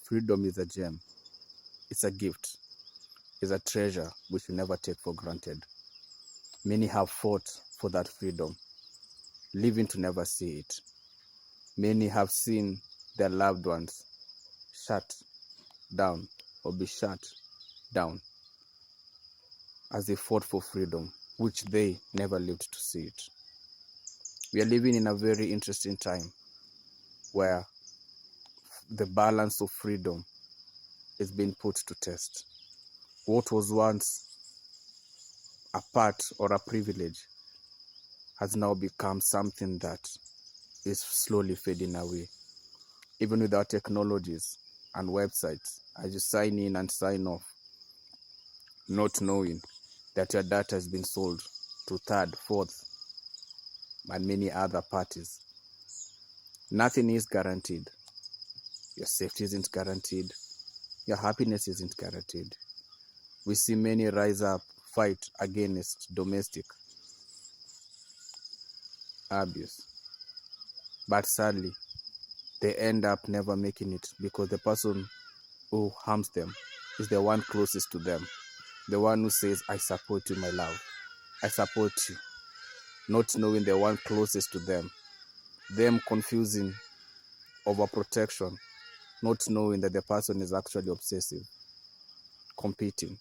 Freedom is a gem. It's a gift. It's a treasure which we never take for granted. Many have fought for that freedom, living to never see it. Many have seen their loved ones shut down or be shut down as they fought for freedom, which they never lived to see it. We are living in a very interesting time where the balance of freedom is being put to test. What was once a part or a privilege has now become something that is slowly fading away. Even with our technologies and websites, as you sign in and sign off, not knowing that your data has been sold to third, fourth, and many other parties. Nothing is guaranteed. Your safety isn't guaranteed. Your happiness isn't guaranteed. We see many rise up, fight against domestic abuse. But sadly, they end up never making it because the person who harms them is the one closest to them. The one who says, I support you, my love. I support you. Not knowing the one closest to them. Them confusing overprotection. Not knowing that the person is actually obsessive. Competing.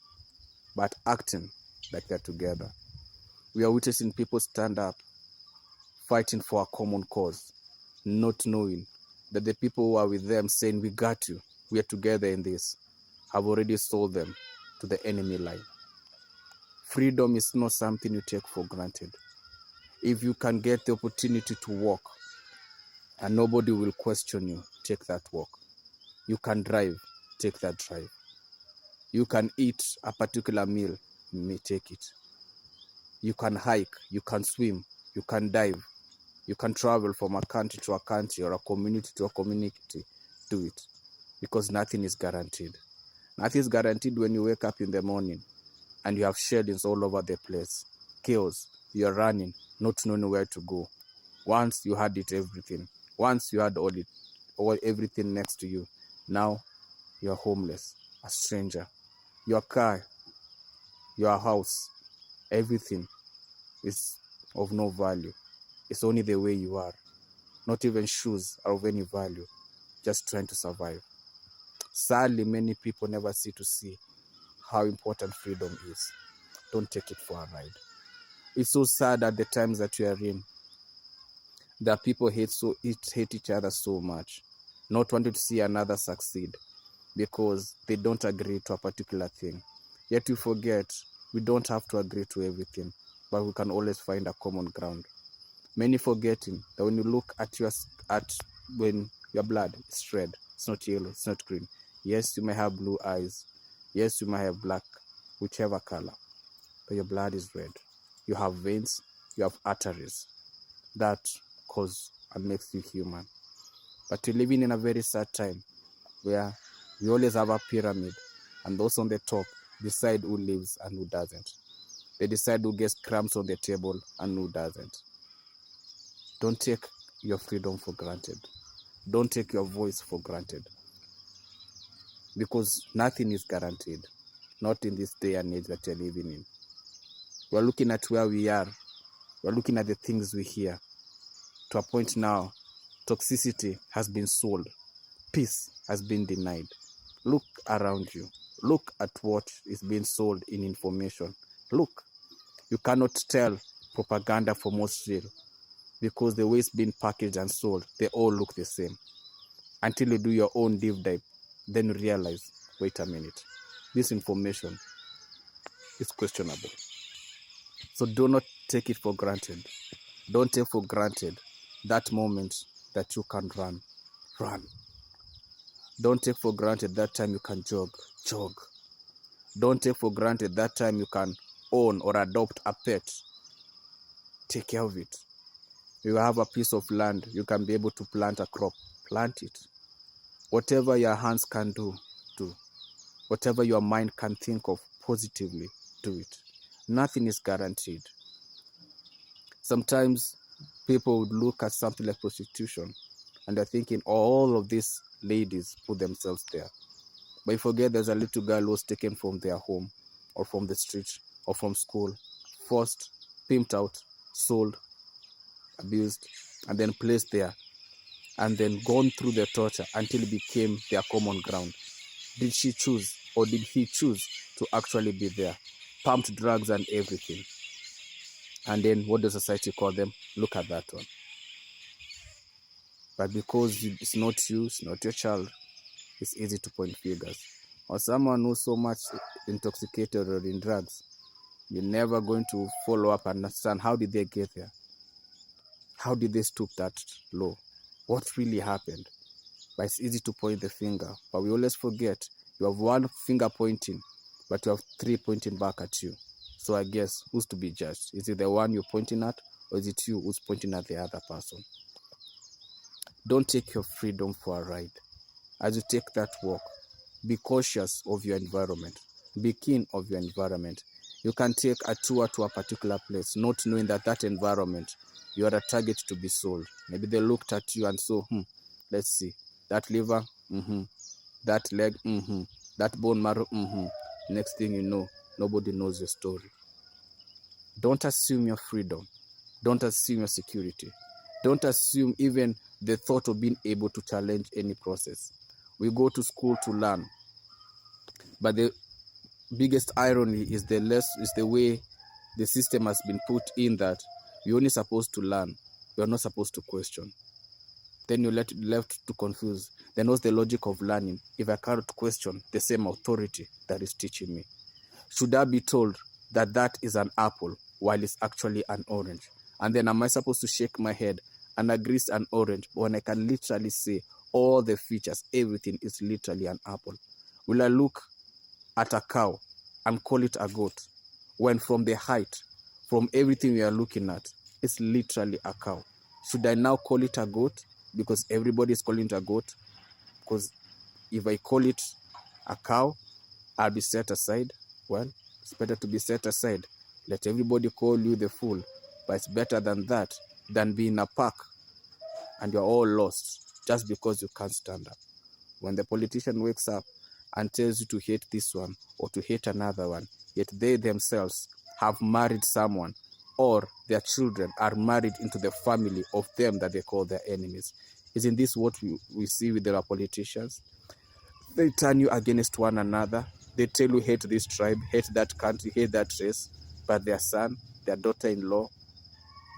But acting like they're together. We are witnessing people stand up, fighting for a common cause. Not knowing that the people who are with them saying, we got you, we are together in this, have already sold them to the enemy line. Freedom is not something you take for granted. If you can get the opportunity to walk and nobody will question you, take that walk. You can drive, take that drive. You can eat a particular meal, you may take it. You can hike, you can swim, you can dive. You can travel from a country to a country or a community to a community. Do it. Because nothing is guaranteed. Nothing is guaranteed when you wake up in the morning and you have sheddings all over the place. Chaos. You're running, not knowing where to go. Once you had it everything. Once you had all everything next to you. Now you're homeless, a stranger. Your car, your house, everything is of no value. It's only the way you are. Not even shoes are of any value. Just trying to survive. Sadly, many people never see how important freedom is. Don't take it for a ride. It's so sad at the times that you are in that people hate each other so much, not wanting to see another succeed because they don't agree to a particular thing. Yet you forget we don't have to agree to everything, but we can always find a common ground. Many forgetting that when you look at when your blood is red, it's not yellow, it's not green. Yes, you may have blue eyes. Yes, you might have black, whichever color, but your blood is red. You have veins, you have arteries. That cause and makes you human. But we're living in a very sad time where we always have a pyramid, and those on the top decide who lives and who doesn't. They decide who gets crumbs on the table and who doesn't. Don't take your freedom for granted. Don't take your voice for granted. Because nothing is guaranteed. Not in this day and age that you're living in. We're looking at where we are. We're looking at the things we hear. To a point now, toxicity has been sold. Peace has been denied. Look around you. Look at what is being sold in information. Look. You cannot tell propaganda from what's real. Because the way it's being packaged and sold, they all look the same. Until you do your own deep dive, then you realize, wait a minute, this information is questionable. So do not take it for granted. Don't take for granted that moment that you can run. Run. Don't take for granted that time you can jog. Jog. Don't take for granted that time you can own or adopt a pet. Take care of it. You have a piece of land, you can be able to plant a crop. Plant it. Whatever your hands can do, do. Whatever your mind can think of positively, do it. Nothing is guaranteed. Sometimes people would look at something like prostitution and they're thinking, all of this ladies put themselves there. But you forget there's a little girl who was taken from their home or from the street or from school, forced, pimped out, sold, abused, and then placed there, and then gone through the torture until it became their common ground. Did she choose or did he choose to actually be there? Pumped drugs and everything. And then what does society call them? Look at that one. But because it's not you, it's not your child, it's easy to point fingers. Or someone who's so much intoxicated or in drugs, you're never going to follow up and understand how did they get there? How did they stoop that low? What really happened? But it's easy to point the finger. But we always forget you have one finger pointing, but you have three pointing back at you. So I guess who's to be judged? Is it the one you're pointing at, or is it you who's pointing at the other person? Don't take your freedom for a ride. As you take that walk, be cautious of your environment. Be keen of your environment. You can take a tour to a particular place, not knowing that that environment, you are a target to be sold. Maybe they looked at you and saw, let's see, that liver, that leg, that bone marrow, Next thing you know, nobody knows your story. Don't assume your freedom. Don't assume your security. Don't assume even the thought of being able to challenge any process. We go to school to learn, but the biggest irony is the way the system has been put in that you're only supposed to learn. You're not supposed to question. Then you're left to confuse. Then what's the logic of learning if I cannot question the same authority that is teaching me? Should I be told that that is an apple while it's actually an orange? And then am I supposed to shake my head and agree it's an orange when I can literally say all the features, everything is literally an apple? Will I look at a cow and call it a goat when from the height, from everything we are looking at, it's literally a cow? Should I now call it a goat because everybody is calling it a goat? Because if I call it a cow, I'll be set aside. Well, it's better to be set aside. Let everybody call you the fool. But it's better than that, than being in a park and you're all lost just because you can't stand up. When the politician wakes up and tells you to hate this one or to hate another one, yet they themselves have married someone or their children are married into the family of them that they call their enemies. Isn't this what we see with our politicians? They turn you against one another. They tell you hate this tribe, hate that country, hate that race, but their son, their daughter-in-law,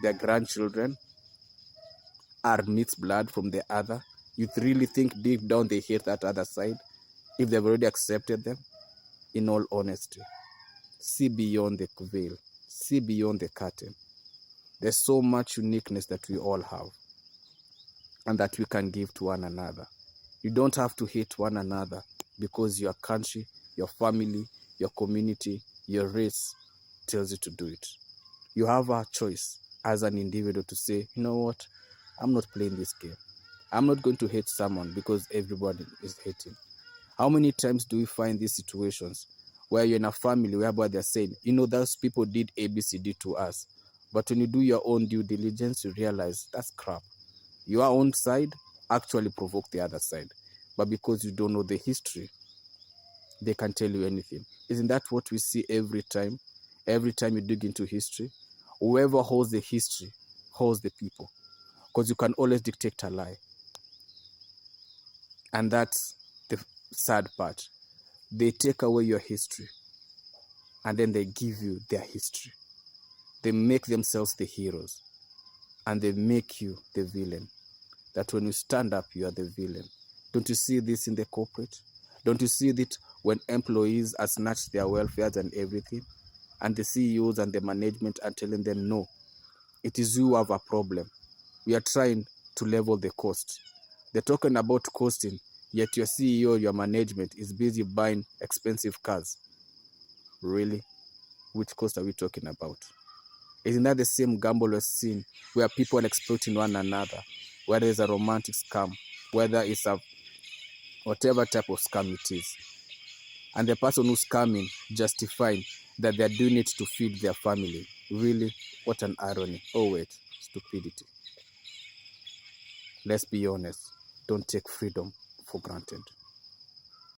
their grandchildren are mixed blood from the other. You really think deep down they hate that other side if they've already accepted them? In all honesty, see beyond the veil, see beyond the curtain. There's so much uniqueness that we all have and that we can give to one another. You don't have to hate one another because your country, your family, your community, your race tells you to do it. You have a choice as an individual to say, you know what, I'm not playing this game. I'm not going to hate someone because everybody is hating. How many times do we find these situations where you're in a family whereby they're saying, you know, those people did ABCD to us. But when you do your own due diligence, you realize that's crap. Your own side actually provoked the other side. But because you don't know the history, they can tell you anything. Isn't that what we see every time? Every time you dig into history, whoever holds the history holds the people. Because you can always dictate a lie. And that's the sad part. They take away your history and then they give you their history. They make themselves the heroes and they make you the villain. That when you stand up, you are the villain. Don't you see this in the corporate? Don't you see it when employees are snatched their welfares and everything? And the CEOs and the management are telling them, no, it is you who have a problem. We are trying to level the cost. They're talking about costing, yet your CEO, your management is busy buying expensive cars. Really? Which cost are we talking about? Isn't that the same gamble we're seeing where people are exploiting one another, whether it's a romantic scam, whether it's a whatever type of scam it is, and the person who's scamming justifying that they're doing it to feed their family? Really? What an irony. Oh wait, stupidity. Let's be honest. Don't take freedom for granted.